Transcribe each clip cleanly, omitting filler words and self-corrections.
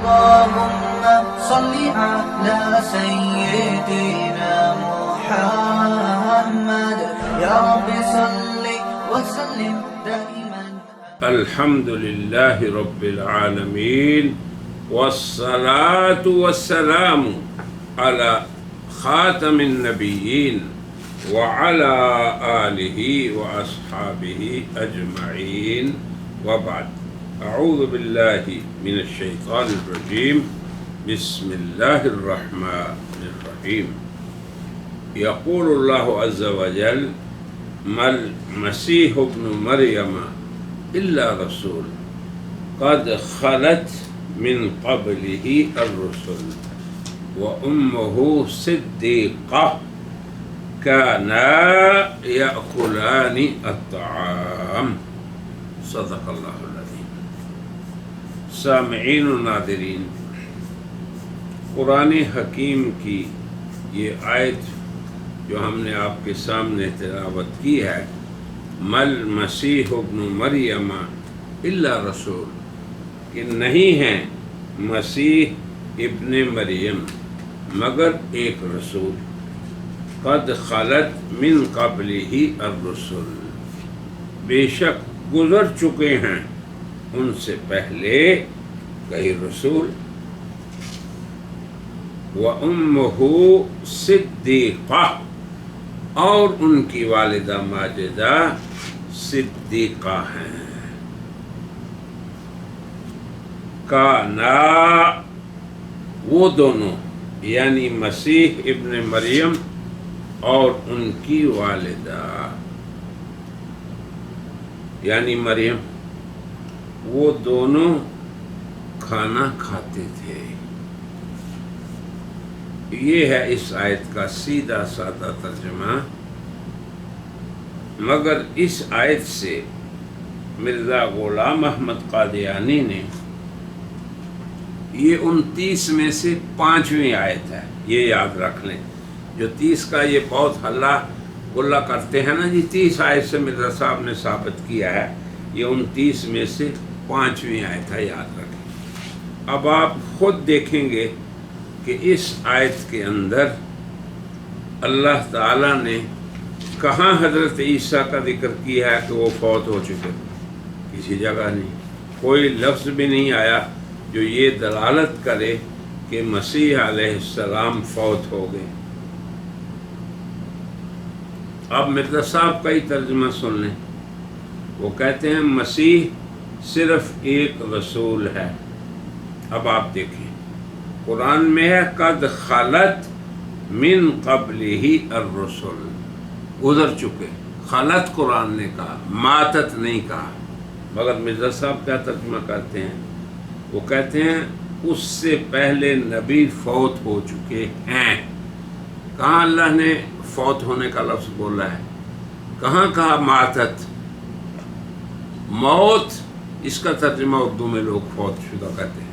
اللهم صل على سيدنا محمد يا رب صل وسلم دائما. الحمد لله رب العالمين والصلاة والسلام على خاتم النبيين وعلى آله وأصحابه أجمعين وبعد. أعوذ بالله من الشيطان الرجيم. بسم الله الرحمن الرحيم. يقول الله عز وجل ما المسيح ابن مريم إلا رسول قد خلت من قبله الرسل وأمه صديقة كانا يأكلان الطعام. صدق اللہ العظیم. سامعین و ناظرین، قرآن حکیم کی یہ آیت جو ہم نے آپ کے سامنے تلاوت کی ہے، مل مسیح ابن مریم الا رسول، کہ نہیں ہے مسیح ابن مریم مگر ایک رسول، قد خلت من قبلہ الرسل، بے شک گزر چکے ہیں ان سے پہلے کئی رسول، وَأُمُّهُ صِدِّيقَةٌ، اور ان کی والدہ ماجدہ صدیقہ ہیں. کانا، وہ دونوں یعنی مسیح ابن مریم اور ان کی والدہ یعنی مریم، وہ دونوں کھانا کھاتے تھے. یہ ہے اس آیت کا سیدھا سادہ ترجمہ. مگر اس آیت سے مرزا غلام احمد قادیانی نے یہ 29 میں سے 5ویں آیت ہے، یہ یاد رکھ لیں. جو 30 کا یہ بہت ہلہ گلا کرتے ہیں نا جی، 30 آیت سے مرزا صاحب نے ثابت کیا ہے، یہ 29 میں سے 5ویں آیت ہے، یاد رکھیں. اب آپ خود دیکھیں گے کہ اس آیت کے اندر اللہ تعالیٰ نے کہاں حضرت عیسیٰ کا ذکر کیا ہے کہ وہ فوت ہو چکے؟ کسی جگہ نہیں. کوئی لفظ بھی نہیں آیا جو یہ دلالت کرے کہ مسیح علیہ السلام فوت ہو گئے. اب مرزا صاحب کا ہی ترجمہ سن لیں. وہ کہتے ہیں مسیح صرف ایک رسول ہے. اب آپ دیکھیں قرآن میں ہے قد خلت من قبلہ الرسل، گزر چکے. خلت قرآن نے کہا، ماتت نہیں کہا. مگر مرزا صاحب کیا ترجمہ کرتے ہیں؟ وہ کہتے ہیں اس سے پہلے نبی فوت ہو چکے ہیں. کہاں اللہ نے فوت ہونے کا لفظ بولا ہے؟ کہاں کہا ماتت؟ موت، اس کا ترجمہ اردو میں لوگ فوت شدہ کہتے ہیں،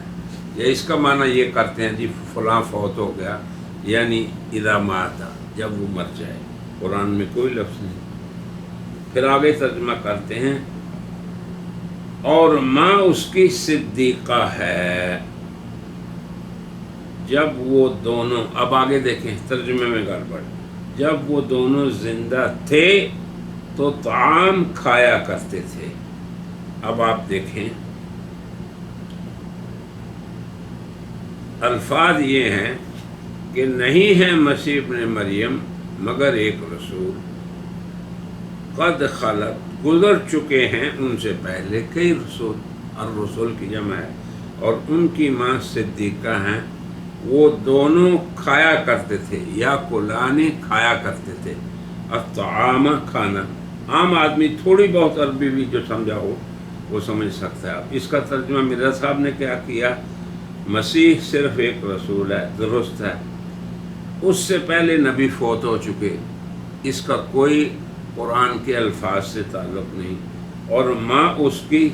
یا اس کا معنی یہ کرتے ہیں جی فلاں فوت ہو گیا، یعنی اذا مات، جب وہ مر جائے. قرآن میں کوئی لفظ نہیں. پھر آگے ترجمہ کرتے ہیں اور ماں اس کی صدیقہ ہے. جب وہ دونوں، اب آگے دیکھیں ترجمے میں گڑبڑ، جب وہ دونوں زندہ تھے تو طعام کھایا کرتے تھے. اب آپ دیکھیں الفاظ یہ ہیں کہ نہیں ہے مسیح ابن مریم مگر ایک رسول، قد خلت، گزر چکے ہیں ان سے پہلے کئی رسول، الرسول کی جمع ہے، اور ان کی ماں صدیقہ ہیں. وہ دونوں کھایا کرتے تھے، یا کلانے کھایا کرتے تھے، الطعام کھانا. عام آدمی تھوڑی بہت عربی بھی جو سمجھا ہو وہ سمجھ سکتا ہے. اس کا ترجمہ مرزا صاحب نے کیا کیا؟ مسیح صرف ایک رسول ہے، درست ہے، اس سے پہلے نبی فوت ہو چکے، اس کا کوئی قرآن کے الفاظ سے تعلق نہیں. اور ماں اس کی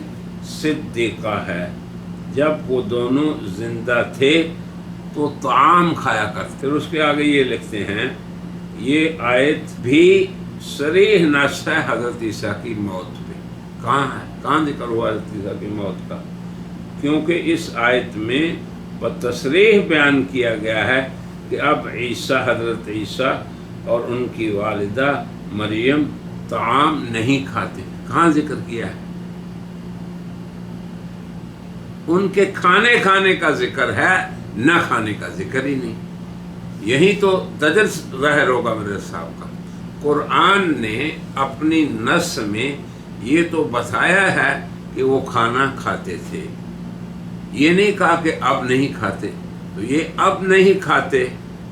صدیقہ ہے. جب وہ دونوں زندہ تھے تو طعام کھایا کرتے. پھر اس کے آگے یہ لکھتے ہیں یہ آیت بھی صریح نص ہے حضرت عیسیٰ کی موت پہ. کہاں ہے؟ کہاں ذکر ہوا حضرت عیسیٰ کی موت کا؟ کیونکہ اس آیت میں و تصریح بیان کیا گیا ہے کہ اب عیسیٰ، حضرت عیسیٰ اور ان کی والدہ مریم طعام نہیں کھاتے. کہاں ذکر کیا ہے؟ ان کے کھانے کا ذکر ہے، نہ کھانے کا ذکر ہی نہیں. یہی تو دجل ظاہر ہوگا میرے صاحب کا. قرآن نے اپنی نص میں یہ تو بتایا ہے کہ وہ کھانا کھاتے تھے، یہ نہیں کہا کہ اب نہیں کھاتے. تو یہ اب نہیں کھاتے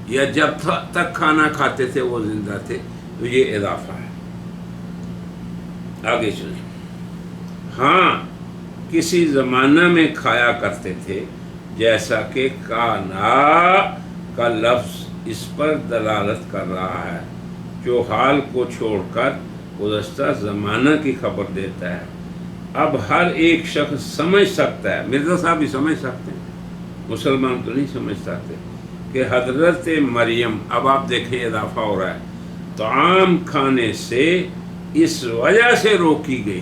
یا جب تک کھانا کھاتے تھے وہ زندہ تھے، تو یہ اضافہ ہے. آگے چلیں. ہاں کسی زمانہ میں کھایا کرتے تھے، جیسا کہ کانا کا لفظ اس پر دلالت کر رہا ہے، جو حال کو چھوڑ کر گزشتہ زمانہ کی خبر دیتا ہے. اب ہر ایک شخص سمجھ سکتا ہے، مرزا صاحب بھی سمجھ سکتے ہیں، مسلمان تو نہیں سمجھ سکتے، کہ حضرت مریم، اب آپ دیکھیں اضافہ ہو رہا ہے، طعام کھانے سے اس وجہ سے روکی گئی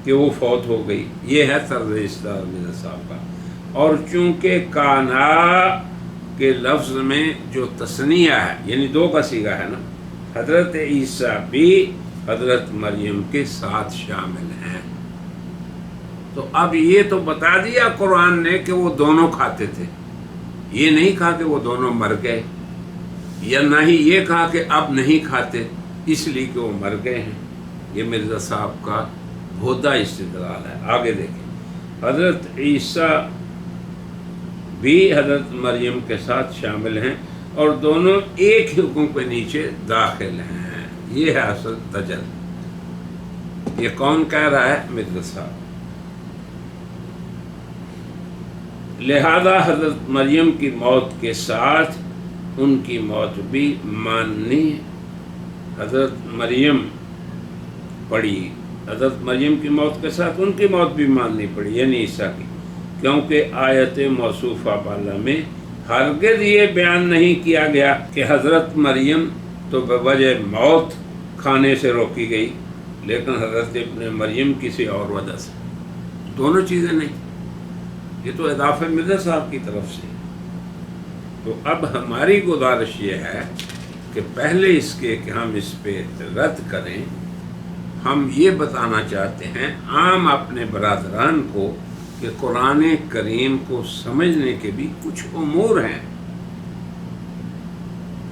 کہ وہ فوت ہو گئی. یہ ہے طرز استدلال مرزا صاحب کا. اور چونکہ کانا کے لفظ میں جو تثنیہ ہے، یعنی دو کا صیغہ ہے نا، حضرت عیسیٰ بھی حضرت مریم کے ساتھ شامل ہیں. تو اب یہ تو بتا دیا قرآن نے کہ وہ دونوں کھاتے تھے. یہ نہیں کہا کہ وہ دونوں مر گئے، یا نہ ہی یہ کہا کہ اب نہیں کھاتے اس لیے کہ وہ مر گئے ہیں. یہ مرزا صاحب کا بھودا استدلال ہے. آگے دیکھیں. حضرت عیسیٰ بھی حضرت مریم کے ساتھ شامل ہیں اور دونوں ایک ہی حکم کے نیچے داخل ہیں. یہ ہے اصل دجل. یہ کون کہہ رہا ہے؟ مرزا صاحب. لہذا حضرت مریم کی موت کے ساتھ ان کی موت بھی ماننی ہے. حضرت مریم پڑی، حضرت مریم کی موت کے ساتھ ان کی موت بھی ماننی پڑی، یعنی عیسیٰ کی، کیونکہ آیت موصوفہ بالا میں ہرگز یہ بیان نہیں کیا گیا کہ حضرت مریم تو بوجہ موت کھانے سے روکی گئی، لیکن حضرت ابن مریم کسی اور وجہ سے. دونوں چیزیں نہیں. یہ تو اضافہ مرزا صاحب کی طرف سے. تو اب ہماری گزارش یہ ہے کہ پہلے اس کے کہ ہم اس پہ رد کریں. ہم یہ بتانا چاہتے ہیں عام اپنے برادران کو کہ قرآن کریم کو سمجھنے کے بھی کچھ امور ہیں،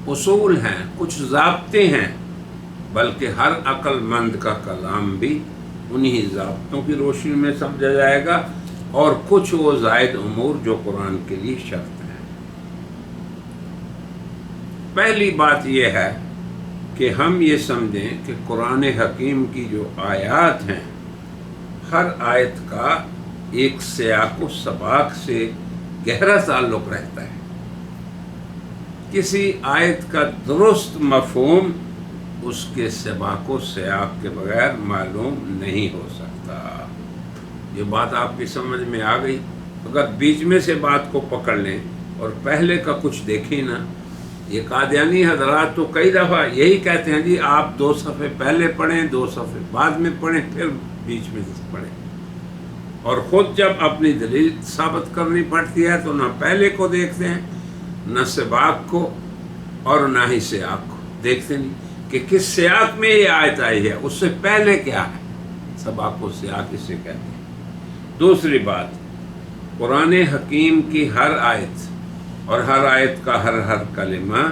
اصول ہیں، کچھ ضابطے ہیں، بلکہ ہر عقل مند کا کلام بھی انہی ضابطوں کی روشنی میں سمجھا جائے گا، اور کچھ وہ زائد امور جو قرآن کے لیے شرط ہیں. پہلی بات یہ ہے کہ ہم یہ سمجھیں کہ قرآن حکیم کی جو آیات ہیں، ہر آیت کا ایک سیاق و سباق سے گہرا تعلق رہتا ہے. کسی آیت کا درست مفہوم اس کے سباق و سیاق کے بغیر معلوم نہیں ہو سکتا. یہ بات آپ کی سمجھ میں آ گئی؟ اگر بیچ میں سے بات کو پکڑ لیں اور پہلے کا کچھ دیکھیں نا، یہ قادیانی حضرات تو کئی دفعہ یہی کہتے ہیں جی آپ 2 صفحے پہلے پڑھیں، 2 صفحے بعد میں پڑھیں، پھر بیچ میں سے پڑھیں. اور خود جب اپنی دلیل ثابت کرنی پڑتی ہے تو نہ پہلے کو دیکھتے ہیں، نہ سباق کو، اور نہ ہی سیاق کو دیکھتے نہیں کہ کس سیاق میں یہ آیت آئی ہے، اس سے پہلے کیا ہے. سباق و سیاق اسے کہتے ہیں. دوسری بات، قرآن حکیم کی ہر آیت اور ہر آیت کا ہر کلمہ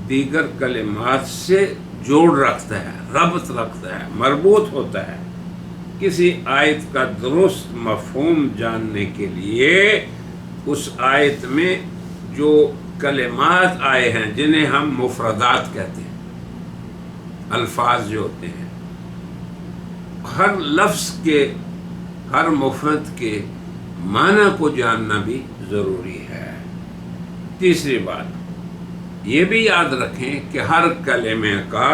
دیگر کلمات سے جوڑ رکھتا ہے، ربط رکھتا ہے، مربوط ہوتا ہے. کسی آیت کا درست مفہوم جاننے کے لیے اس آیت میں جو کلمات آئے ہیں، جنہیں ہم مفردات کہتے ہیں، الفاظ جو ہوتے ہیں، ہر لفظ کے، ہر مفرد کے معنی کو جاننا بھی ضروری ہے. تیسری بات یہ بھی یاد رکھیں کہ ہر کلمے کا،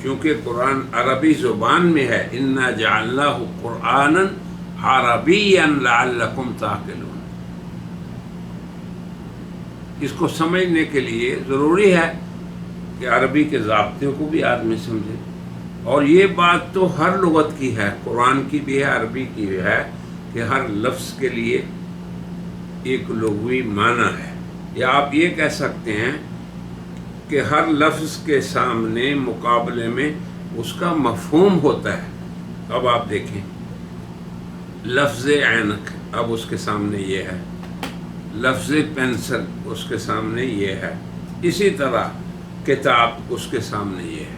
چونکہ قرآن عربی زبان میں ہے، اِنَّا جَعَلْنَاهُ قُرْآنًا عَرَبِيًّا لَعَلَّكُمْ تَعْقِلُونَ. اس کو سمجھنے کے لیے ضروری ہے کہ عربی کے ضابطوں کو بھی آدمی سمجھے. اور یہ بات تو ہر لغت کی ہے، قرآن کی بھی ہے، عربی کی بھی ہے، کہ ہر لفظ کے لیے ایک لغوی معنی ہے، یا آپ یہ کہہ سکتے ہیں کہ ہر لفظ کے سامنے مقابلے میں اس کا مفہوم ہوتا ہے۔ اب آپ دیکھیں لفظ عینک، اب اس کے سامنے یہ ہے، لفظ پینسل اس کے سامنے یہ ہے، اسی طرح کتاب اس کے سامنے یہ ہے۔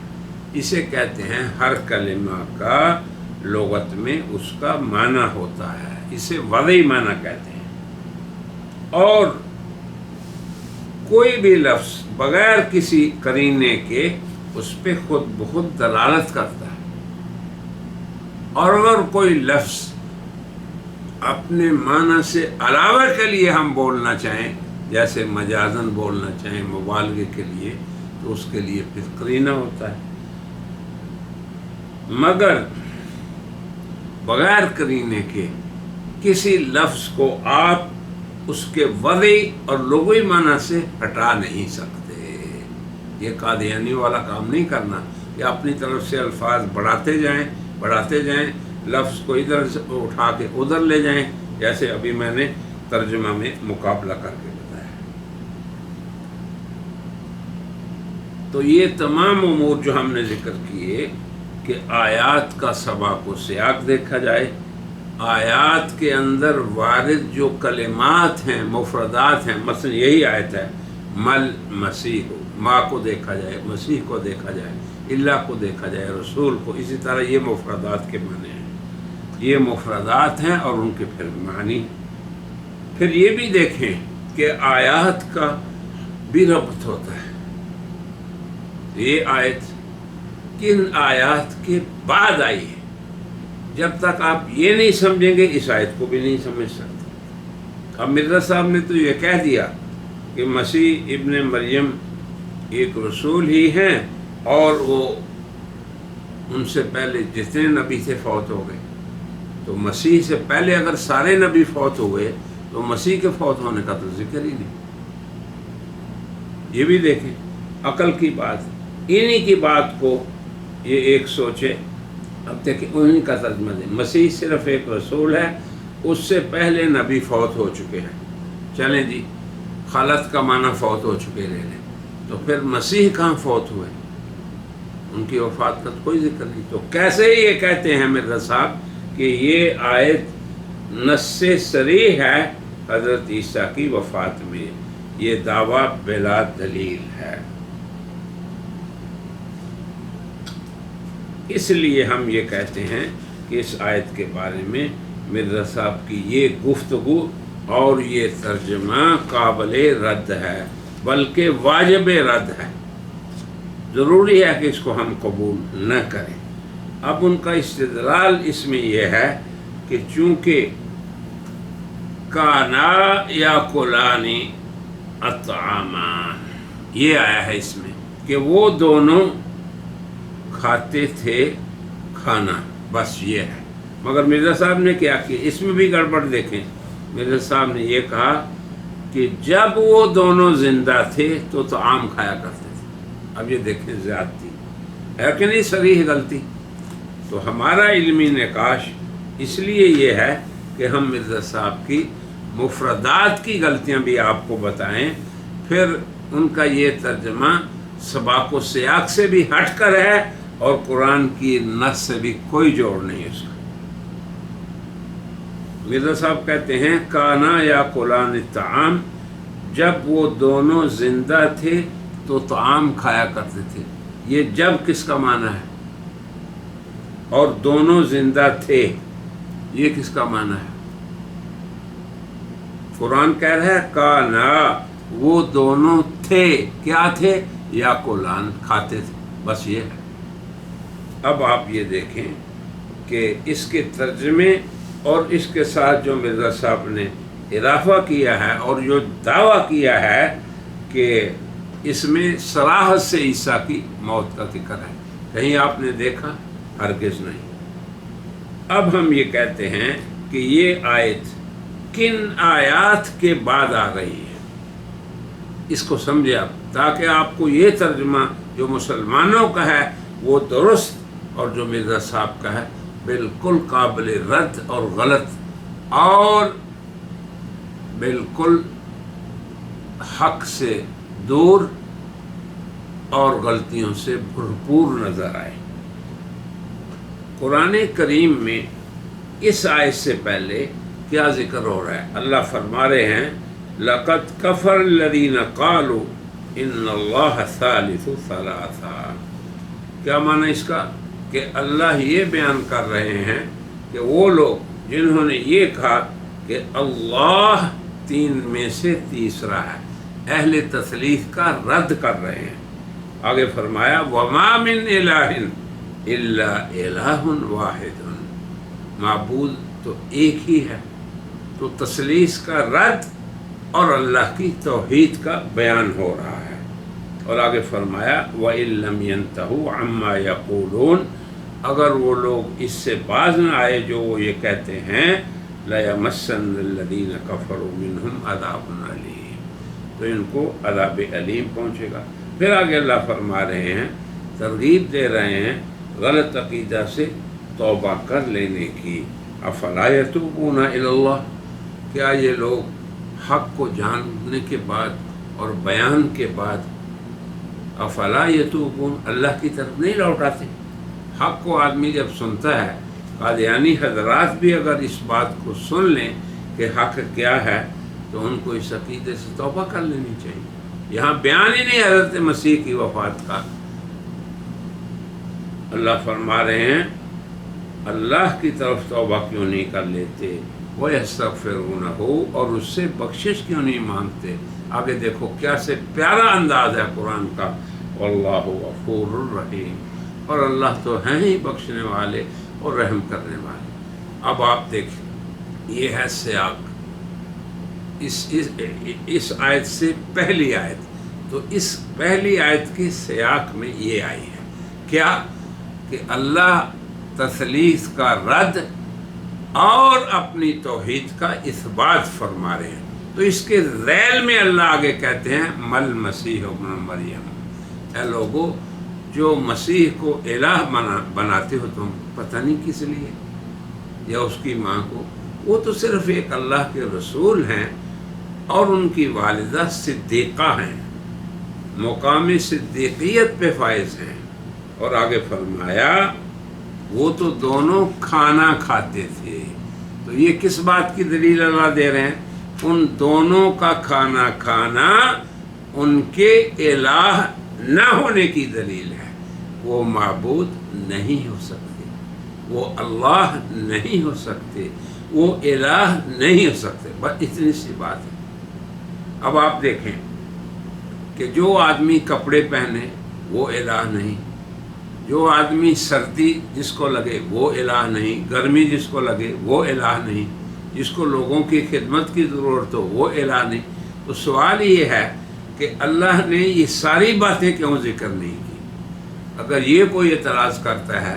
اسے کہتے ہیں ہر کلمہ کا لغت میں اس کا معنی ہوتا ہے، اسے وضعی معنی کہتے ہیں۔ اور کوئی بھی لفظ بغیر کسی قرینے کے اس پہ خود بخود دلالت کرتا ہے، اور اگر کوئی لفظ اپنے معنی سے علاوہ کے لیے ہم بولنا چاہیں، جیسے مجازن بولنا چاہیں مبالغے کے لیے، تو اس کے لیے پھر قرینہ ہوتا ہے۔ مگر بغیر قرینے کے کسی لفظ کو آپ اس کے وضعی اور لغوی معنی سے ہٹا نہیں سکتے۔ یہ قادیانی والا کام نہیں کرنا کہ اپنی طرف سے الفاظ بڑھاتے جائیں، لفظ کو ادھر سے اٹھا کے ادھر لے جائیں، جیسے ابھی میں نے ترجمہ میں مقابلہ کر کے بتایا۔ تو یہ تمام امور جو ہم نے ذکر کیے کہ آیات کا سباق و سیاق دیکھا جائے، آیات کے اندر وارد جو کلمات ہیں، مفردات ہیں، مثلا یہی آیت ہے مل مسیح، ماں کو دیکھا جائے، مسیح کو دیکھا جائے، اللہ کو دیکھا جائے، رسول کو، اسی طرح یہ مفردات کے معنی ہیں، یہ مفردات ہیں اور ان کے پھر معنی۔ پھر یہ بھی دیکھیں کہ آیات کا بھی ربط ہوتا ہے۔ یہ آیت کن آیات کے بعد آئی ہے، جب تک آپ یہ نہیں سمجھیں گے اس آیت کو بھی نہیں سمجھ سکتے۔ اب مرزا صاحب نے تو یہ کہہ دیا کہ مسیح ابن مریم ایک رسول ہی ہیں، اور وہ ان سے پہلے جتنے نبی تھے فوت ہو گئے، تو مسیح سے پہلے اگر سارے نبی فوت ہوئے تو مسیح کے فوت ہونے کا تو ذکر ہی نہیں۔ یہ بھی دیکھیں عقل کی بات، انہی کی بات کو یہ ایک سوچے۔ اب دیکھیں انہی کا ترجمہ دیں، مسیح صرف ایک رسول ہے، اس سے پہلے نبی فوت ہو چکے ہیں۔ چلیں جی خلت کا معنی فوت ہو چکے لے لیں، تو پھر مسیح کہاں فوت ہوئے؟ ان کی وفات کا کوئی ذکر نہیں۔ تو کیسے یہ کہتے ہیں مرزا صاحب کہ یہ آیت نص صریح ہے حضرت عیسیٰ کی وفات میں؟ یہ دعویٰ بلا دلیل ہے۔ اس لیے ہم یہ کہتے ہیں کہ اس آیت کے بارے میں مرزا صاحب کی یہ گفتگو اور یہ ترجمہ قابل رد ہے، بلکہ واجب رد ہے۔ ضروری ہے کہ اس کو ہم قبول نہ کریں۔ اب ان کا استدلال اس میں یہ ہے کہ چونکہ کانا یا کلانی اطعامان، یہ آیا ہے اس میں کہ وہ دونوں کھاتے تھے کھانا، بس یہ ہے۔ مگر مرزا صاحب نے کیا کہ اس میں بھی گڑبڑ دیکھیں، مرزا صاحب نے یہ کہا کہ جب وہ دونوں زندہ تھے تو طعام کھایا کرتے تھے۔ اب یہ دیکھیں زیادتی ہے کہ نہیں، صریح غلطی۔ تو ہمارا علمی نقاش اس لیے یہ ہے کہ ہم مرزا صاحب کی مفردات کی غلطیاں بھی آپ کو بتائیں، پھر ان کا یہ ترجمہ سباق و سیاق سے بھی ہٹ کر ہے اور قرآن کی نص سے بھی کوئی جوڑ نہیں اس کا۔ مرزا صاحب کہتے ہیں کانا یا کلان الطعام، جب وہ دونوں زندہ تھے تو طعام کھایا کرتے تھے۔ یہ جب کس کا معنی ہے؟ اور دونوں زندہ تھے، یہ کس کا معنی ہے؟ قرآن کہہ رہا ہے کانا، وہ دونوں تھے، کیا تھے؟ یا کلان، کھاتے تھے، بس یہ ہے۔ اب آپ یہ دیکھیں کہ اس کے ترجمے اور اس کے ساتھ جو مرزا صاحب نے اضافہ کیا ہے اور جو دعویٰ کیا ہے کہ اس میں صراحت سے عیسیٰ کی موت کا ذکر ہے، کہیں آپ نے دیکھا؟ ہرگز نہیں۔ اب ہم یہ کہتے ہیں کہ یہ آیت کن آیات کے بعد آ رہی ہے، اس کو سمجھے آپ، تاکہ آپ کو یہ ترجمہ جو مسلمانوں کا ہے وہ درست، اور جو مرزا صاحب کا ہے بالکل قابل رد اور غلط اور بالکل حق سے دور اور غلطیوں سے بھرپور نظر آئے۔ قرآن کریم میں اس آیت سے پہلے کیا ذکر ہو رہا ہے؟ اللہ فرما رہے ہیں لَقَدْ كَفَرَ الَّذِينَ قَالُوا إِنَّ اللَّهَ ثَالِثُ ثَلَاثَةٍ۔ کیا معنی اس کا؟ کہ اللہ یہ بیان کر رہے ہیں کہ وہ لوگ جنہوں نے یہ کہا کہ اللہ تین میں سے تیسرا ہے، اہل تثلیث کا رد کر رہے ہیں۔ آگے فرمایا وَمَا مِنْ إِلَٰهٍ إِلَّا إِلَٰهٌ وَاحِدٌ، معبود تو ایک ہی ہے۔ تو تثلیث کا رد اور اللہ کی توحید کا بیان ہو رہا ہے۔ اور آگے فرمایا وَإِن لَّمْ يَنْتَهُوا عَمَّا يَقُولُونَ، اگر وہ لوگ اس سے باز نہ آئے جو وہ یہ کہتے ہیں لَيَمَسَّنَّ الَّذِينَ كَفَرُوا مِنْهُمْ عَذَابٌ أَلِيمٌ، تو ان کو عذاب علیم پہنچے گا۔ پھر آگے اللہ فرما رہے ہیں، ترغیب دے رہے ہیں غلط عقیدہ سے توبہ کر لینے کی۔ افلا یتوبون الی اللہ، کیا یہ لوگ حق کو جاننے کے بعد اور بیان کے بعد افلا یتوبون اللہ کی طرف نہیں لوٹاتے؟ حق کو آدمی جب سنتا ہے، قادیانی حضرات بھی اگر اس بات کو سن لیں کہ حق کیا ہے تو ان کو اس عقیدے سے توبہ کر لینی چاہیے۔ یہاں بیان ہی نہیں حضرت مسیح کی وفات کا۔ اللہ فرما رہے ہیں اللہ کی طرف توبہ کیوں نہیں کر لیتے، وَيَسْتَغْفِرُونَهُ، اور اس سے بخشش کیوں نہیں مانگتے۔ آگے دیکھو کیا سے پیارا انداز ہے قرآن کا، وَاللَّهُ غَفُورٌ رَحِيمٌ، اور اللہ تو ہیں ہی بخشنے والے اور رحم کرنے والے۔ اب آپ دیکھیں یہ ہے سیاق اس آیت سے پہلی آیت، تو اس پہلی آیت کی سیاق میں یہ آئی ہے کیا کہ اللہ تثلیث کا رد اور اپنی توحید کا اثبات فرما رہے ہیں۔ تو اس کے ذیل میں اللہ آگے کہتے ہیں مل مسیح ابن مریم، اے لوگو جو مسیح کو الہ بناتے ہو تم، پتہ نہیں کس لیے، یا اس کی ماں کو، وہ تو صرف ایک اللہ کے رسول ہیں اور ان کی والدہ صدیقہ ہیں، مقام صدیقیت پہ فائز ہیں۔ اور آگے فرمایا وہ تو دونوں کھانا کھاتے تھے۔ تو یہ کس بات کی دلیل اللہ دے رہے ہیں؟ ان دونوں کا کھانا کھانا ان کے الہ نہ ہونے کی دلیل ہے۔ وہ معبود نہیں ہو سکتے، وہ اللہ نہیں ہو سکتے، وہ الہ نہیں ہو سکتے، بس اتنی سی بات ہے۔ اب آپ دیکھیں کہ جو آدمی کپڑے پہنے وہ الہ نہیں، جو آدمی سردی جس کو لگے وہ الہ نہیں، گرمی جس کو لگے وہ الہ نہیں، جس کو لوگوں کی خدمت کی ضرورت ہو وہ الہ نہیں۔ تو سوال یہ ہے کہ اللہ نے یہ ساری باتیں کیوں ذکر نہیں کی؟ اگر یہ کوئی اعتراض کرتا ہے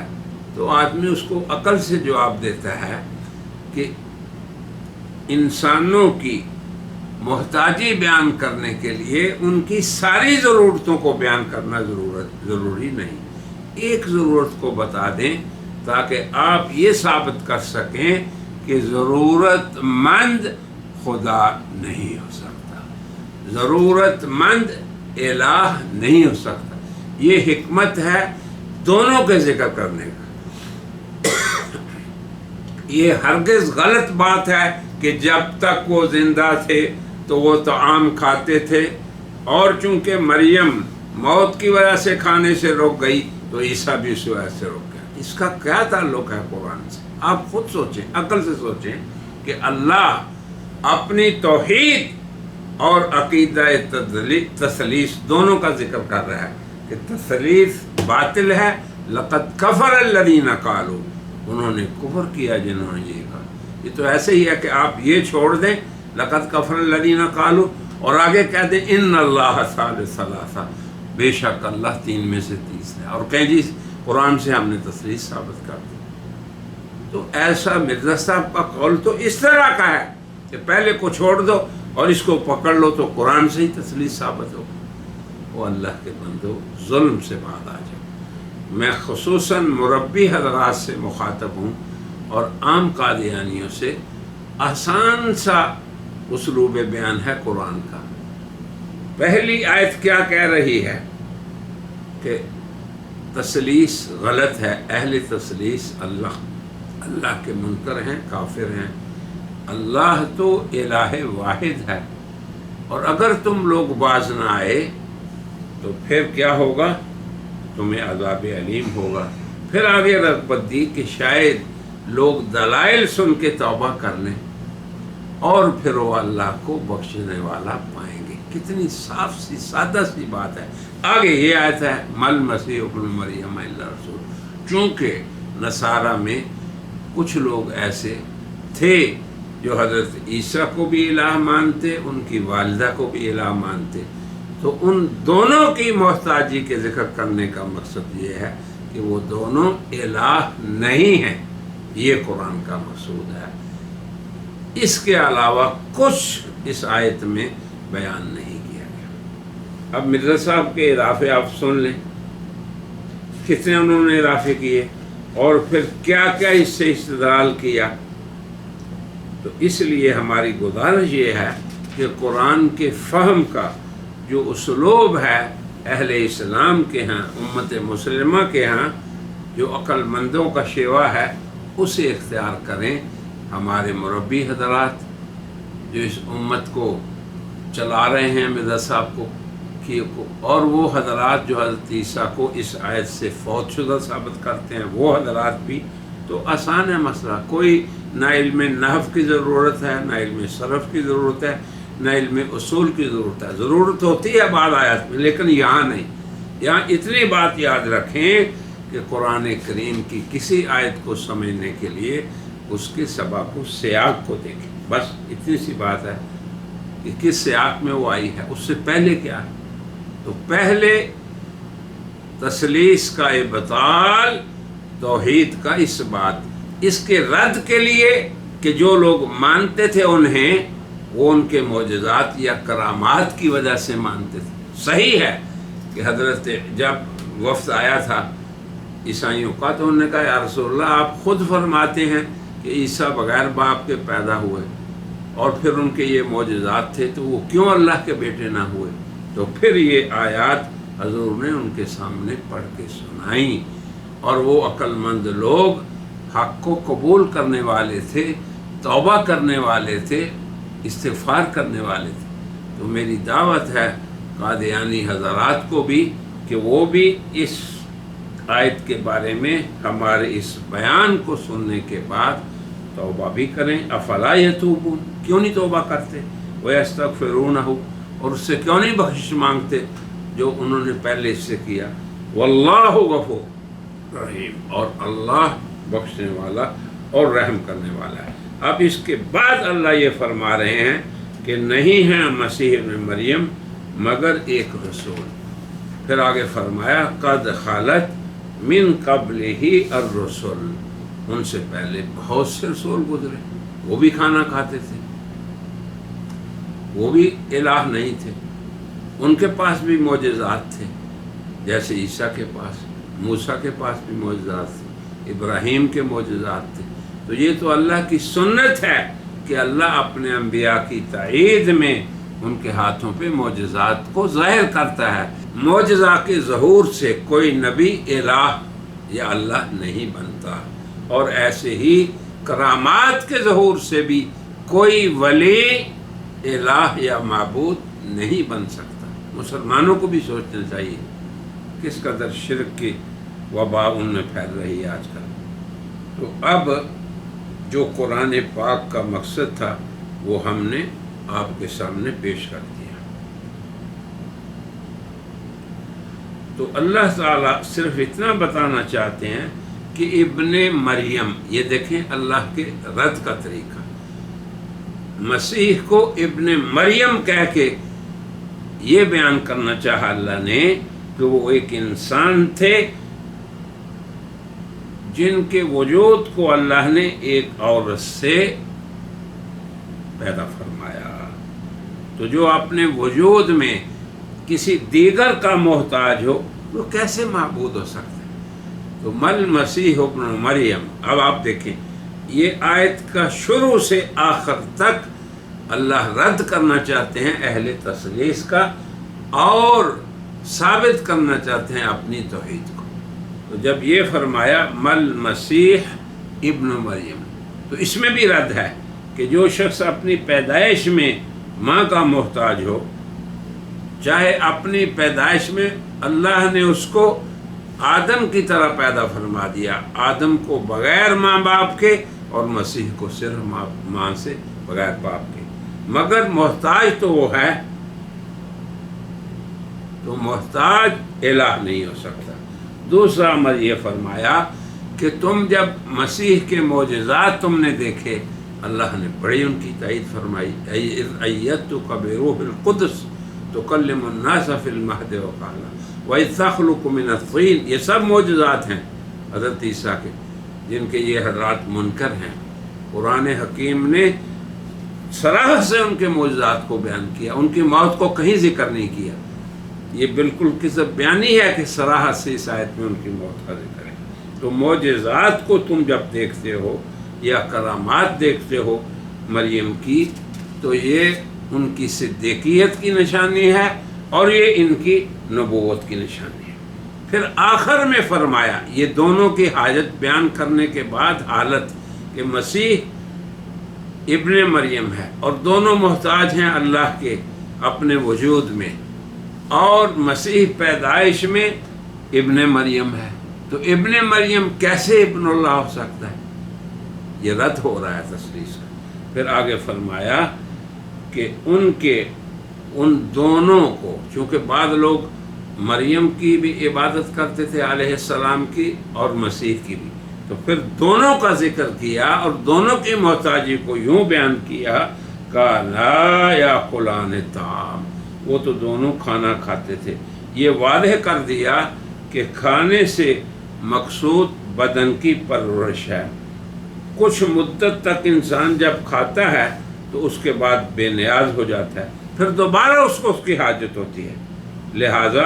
تو آدمی اس کو عقل سے جواب دیتا ہے کہ انسانوں کی محتاجی بیان کرنے کے لیے ان کی ساری ضرورتوں کو بیان کرنا ضروری نہیں، ایک ضرورت کو بتا دیں تاکہ آپ یہ ثابت کر سکیں کہ ضرورت مند خدا نہیں ہو سکتا، ضرورت مند الہ نہیں ہو سکتا۔ یہ حکمت ہے دونوں کے ذکر کرنے کا۔ یہ ہرگز غلط بات ہے کہ جب تک وہ زندہ تھے تو وہ طعام کھاتے تھے، اور چونکہ مریم موت کی وجہ سے کھانے سے رک گئی تو عیسیٰ بھی اس وجہ سے رک گیا۔ اس کا کیا تعلق ہے قرآن سے؟ آپ خود سوچیں، عقل سے سوچیں کہ اللہ اپنی توحید اور عقیدہ تثلیث دونوں کا ذکر کر رہا ہے کہ تثلیث باطل ہے۔ لقد کفر الذین قالوا، انہوں نے کفر کیا جنہوں نے یہ کہا۔ یہ تو ایسے ہی ہے کہ آپ یہ چھوڑ دیں لقد کفر الذین قالوا اور آگے کہہ دیں ان اللہ ثالث ثلاثہ، بے شک اللہ تین میں سے تیسرا ہے، اور کہیں جی قرآن سے ہم نے تثلیث ثابت کر دی۔ تو ایسا مرزا صاحب کا قول تو اس طرح کا ہے کہ پہلے کو چھوڑ دو اور اس کو پکڑ لو تو قرآن سے ہی تثلیث ثابت ہو۔ وہ اللہ کے بندو ظلم سے بعد آ جائے۔ میں خصوصاً مربی حضرات سے مخاطب ہوں اور عام قادیانیوں سے، آسان سا اسلوب بیان ہے قرآن کا۔ پہلی آیت کیا کہہ رہی ہے کہ تثلیث غلط ہے، اہل تثلیث اللہ کے منکر ہیں، کافر ہیں۔ اللہ تو الہ واحد ہے، اور اگر تم لوگ باز نہ آئے تو پھر کیا ہوگا؟ تمہیں عذاب علیم ہوگا۔ پھر آگے رغبت دی کہ شاید لوگ دلائل سن کے توبہ کر لیں اور پھر وہ اللہ کو بخشنے والا پائیں گے۔ کتنی صاف سی سادہ سی بات ہے۔ آگے یہ آیت ہے مل مسیح ابن مریم الا رسول۔ چونکہ نصارہ میں کچھ لوگ ایسے تھے جو حضرت عیسیٰ کو بھی الہ مانتے، ان کی والدہ کو بھی الہ مانتے، تو ان دونوں کی محتاجی کے ذکر کرنے کا مقصد یہ ہے کہ وہ دونوں الہ نہیں ہیں، یہ قرآن کا مقصود ہے۔ اس کے علاوہ کچھ اس آیت میں بیان نہیں کیا گیا۔ اب مرزا صاحب کے اضافے آپ سن لیں، کتنے انہوں نے اضافے کیے اور پھر کیا کیا اس سے استدلال کیا۔ تو اس لیے ہماری گزارش یہ ہے کہ قرآن کے فہم کا جو اسلوب ہے اہل اسلام کے ہاں، امت مسلمہ کے ہاں، جو عقل مندوں کا شیوا ہے، اسے اختیار کریں۔ ہمارے مربی حضرات جو اس امت کو چلا رہے ہیں مرزا صاحب کو اور وہ حضرات جو حضرت عیسیٰ کو اس آیت سے فوت شدہ ثابت کرتے ہیں، وہ حضرات بھی، تو آسان ہے مسئلہ۔ کوئی نہ علم نحو کی ضرورت ہے، نہ علم صرف کی ضرورت ہے، نہ علم اصول کی ضرورت ہے۔ ضرورت ہوتی ہے بعض آیات میں، لیکن یہاں نہیں۔ یہاں اتنی بات یاد رکھیں کہ قرآن کریم کی کسی آیت کو سمجھنے کے لیے اس کے سباق و سیاق کو دیکھیں، بس اتنی سی بات ہے کہ کس سیاق میں وہ آئی ہے، اس سے پہلے کیا ہے۔ تو پہلے تثلیث کا ابطال، توحید کا اس بات، اس کے رد کے لیے کہ جو لوگ مانتے تھے انہیں، وہ ان کے معجزات یا کرامات کی وجہ سے مانتے تھے۔ صحیح ہے کہ حضرت جب وفد آیا تھا عیسائیوں کا تو انہوں نے کہا یا رسول اللہ آپ خود فرماتے ہیں کہ عیسیٰ بغیر باپ کے پیدا ہوئے اور پھر ان کے یہ معجزات تھے، تو وہ کیوں اللہ کے بیٹے نہ ہوئے؟ تو پھر یہ آیات حضور نے ان کے سامنے پڑھ کے سنائیں، اور وہ عقل مند لوگ حق کو قبول کرنے والے تھے، توبہ کرنے والے تھے، استغفار کرنے والے تھے۔ تو میری دعوت ہے قادیانی حضرات کو بھی کہ وہ بھی اس آیت کے بارے میں ہمارے اس بیان کو سننے کے بعد توبہ بھی کریں۔ افلا یتوبون، کیوں نہیں توبہ کرتے؟ ویستغفرونہ، اور اس سے کیوں نہیں بخشش مانگتے جو انہوں نے پہلے اس سے کیا۔ واللہ غفور رحیم، اور اللہ بخشنے والا اور رحم کرنے والا ہے۔ اب اس کے بعد اللہ یہ فرما رہے ہیں کہ نہیں ہے مسیح ابن مریم مگر ایک رسول۔ پھر آگے فرمایا قد خالت من قبلہ الرسل، ان سے پہلے بہت سے رسول گزرے، وہ بھی کھانا کھاتے تھے، وہ بھی الہ نہیں تھے، ان کے پاس بھی معجزات تھے، جیسے عیسیٰ کے پاس، موسیٰ کے پاس بھی معجزات تھے، ابراہیم کے معجزات تھے۔ تو یہ تو اللہ کی سنت ہے کہ اللہ اپنے انبیاء کی تائید میں ان کے ہاتھوں پہ معجزات کو ظاہر کرتا ہے۔ معجزہ کے ظہور سے کوئی نبی الہ یا اللہ نہیں بنتا، اور ایسے ہی کرامات کے ظہور سے بھی کوئی ولی الہ یا معبود نہیں بن سکتا۔ مسلمانوں کو بھی سوچنا چاہیے کس قدر شرک کی وبا ان میں پھیل رہی ہے آج کل۔ تو اب جو قرآن پاک کا مقصد تھا وہ ہم نے آپ کے سامنے پیش کر دیا۔ تو اللہ تعالیٰ صرف اتنا بتانا چاہتے ہیں کہ ابن مریم، یہ دیکھیں اللہ کے رد کا طریقہ، مسیح کو ابن مریم کہہ کے یہ بیان کرنا چاہا اللہ نے کہ وہ ایک انسان تھے جن کے وجود کو اللہ نے ایک عورت سے پیدا فرمایا۔ تو جو اپنے وجود میں کسی دیگر کا محتاج ہو وہ کیسے معبود ہو سکتا ہے؟ تو مل مسیح ابن مریم۔ اب آپ دیکھیں یہ آیت کا شروع سے آخر تک اللہ رد کرنا چاہتے ہیں اہل تثلیث کا اور ثابت کرنا چاہتے ہیں اپنی توحید کو۔ تو جب یہ فرمایا مل مسیح ابن مریم، تو اس میں بھی رد ہے کہ جو شخص اپنی پیدائش میں ماں کا محتاج ہو، چاہے اپنی پیدائش میں اللہ نے اس کو آدم کی طرح پیدا فرما دیا، آدم کو بغیر ماں باپ کے اور مسیح کو صرف ماں سے بغیر باپ کے، مگر محتاج تو وہ ہے، تو محتاج الہ نہیں ہو سکتا۔ دوسرا امر یہ فرمایا کہ تم جب مسیح کے معجزات تم نے دیکھے، اللہ نے بڑی ان کی تائید فرمائی، ایدتک بروح القدس تکلم الناس فی المہد وکہلا وَإِذْ تَخْلُقُ مِنَ الطِّينِ، یہ سب معجزات ہیں حضرت عیسیٰ کے، جن کے یہ حضرات منکر ہیں۔ قرآن حکیم نے صراحت سے ان کے معجزات کو بیان کیا، ان کی موت کو کہیں ذکر نہیں کیا۔ یہ بالکل کذب بیانی ہے کہ صراحت سے اس آیت میں ان کی موت کا ذکر ہے۔ تو معجزات کو تم جب دیکھتے ہو یا کرامات دیکھتے ہو مریم کی، تو یہ ان کی صدیقیت کی نشانی ہے اور یہ ان کی نبوت کی نشانی ہے۔ پھر آخر میں فرمایا، یہ دونوں کی حاجت بیان کرنے کے بعد حالت کہ مسیح ابن مریم ہے اور دونوں محتاج ہیں اللہ کے اپنے وجود میں، اور مسیح پیدائش میں ابن مریم ہے، تو ابن مریم کیسے ابن اللہ ہو سکتا ہے؟ یہ رد ہو رہا ہے تثلیث کا۔ پھر آگے فرمایا کہ ان دونوں کو، چونکہ بعض لوگ مریم کی بھی عبادت کرتے تھے علیہ السلام کی اور مسیح کی بھی، تو پھر دونوں کا ذکر کیا اور دونوں کی محتاجی کو یوں بیان کیا کانا یاکلان الطعام، وہ تو دونوں کھانا کھاتے تھے۔ یہ واضح کر دیا کہ کھانے سے مقصود بدن کی پرورش ہے۔ کچھ مدت تک انسان جب کھاتا ہے تو اس کے بعد بے نیاز ہو جاتا ہے، پھر دوبارہ اس کو اس کی حاجت ہوتی ہے، لہٰذا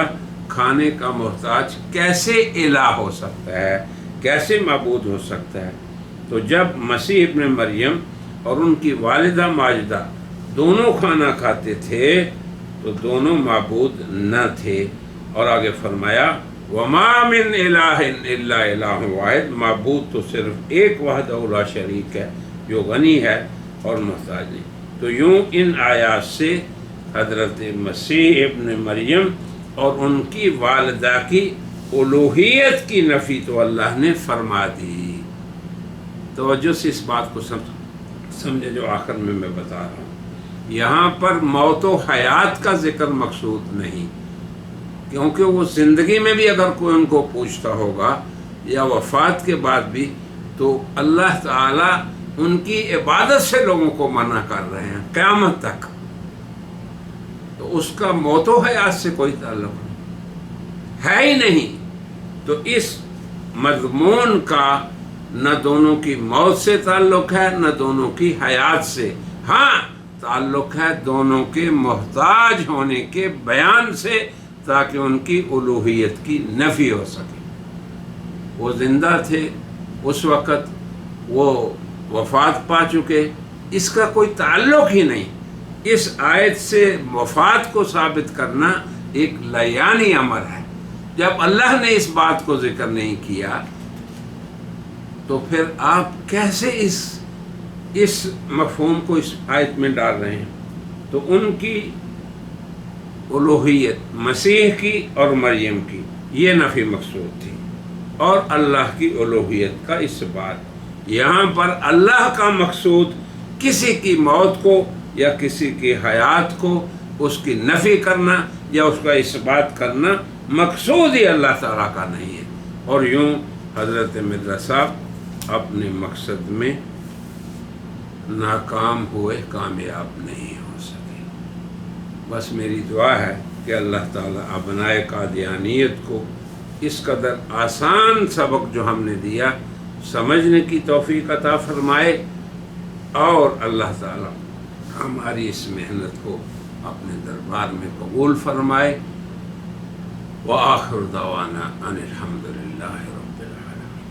کھانے کا محتاج کیسے الہ ہو سکتا ہے، کیسے معبود ہو سکتا ہے؟ تو جب مسیح ابن مریم اور ان کی والدہ ماجدہ دونوں کھانا کھاتے تھے تو دونوں معبود نہ تھے۔ اور آگے فرمایا وَمَا مِنْ إِلَٰهٍ إِلَّا إِلَٰهٌ وَاحِدٌ، معبود تو صرف ایک وحدہ لا شریک ہے جو غنی ہے اور محتاج نہیں۔ تو یوں ان آیات سے حضرت مسیح ابن مریم اور ان کی والدہ کی الوہیت کی نفی تو اللہ نے فرما دی۔ توجہ سے اس بات کو سمجھے جو آخر میں بتا رہا ہوں۔ یہاں پر موت و حیات کا ذکر مقصود نہیں، کیونکہ وہ زندگی میں بھی اگر کوئی ان کو پوچھتا ہوگا یا وفات کے بعد بھی، تو اللہ تعالی ان کی عبادت سے لوگوں کو منع کر رہے ہیں قیامت تک، تو اس کا موت و حیات سے کوئی تعلق نہیں ہے ہی نہیں۔ تو اس مضمون کا نہ دونوں کی موت سے تعلق ہے نہ دونوں کی حیات سے، ہاں تعلق ہے دونوں کے محتاج ہونے کے بیان سے، تاکہ ان کی الوہیت کی نفی ہو سکے۔ وہ زندہ تھے اس وقت، وہ وفات پا چکے، اس کا کوئی تعلق ہی نہیں۔ اس آیت سے وفات کو ثابت کرنا ایک لیانی امر ہے۔ جب اللہ نے اس بات کو ذکر نہیں کیا تو پھر آپ کیسے اس مفہوم کو اس آیت میں ڈال رہے ہیں؟ تو ان کی الوہیت مسیح کی اور مریم کی یہ نفی مقصود تھی، اور اللہ کی الوہیت کا اس بات۔ یہاں پر اللہ کا مقصود کسی کی موت کو یا کسی کی حیات کو اس کی نفی کرنا یا اس کا اس بات کرنا مقصود ہی اللہ تعالیٰ کا نہیں ہے، اور یوں حضرت مرزا صاحب اپنے مقصد میں ناکام ہوئے، کامیاب نہیں ہو سکے۔ بس میری دعا ہے کہ اللہ تعالیٰ ابنائے قادیانیت کو اس قدر آسان سبق جو ہم نے دیا سمجھنے کی توفیق عطا فرمائے، اور اللہ تعالیٰ ہماری اس محنت کو اپنے دربار میں قبول فرمائے۔ وآخر دعوانا ان الحمد للہ۔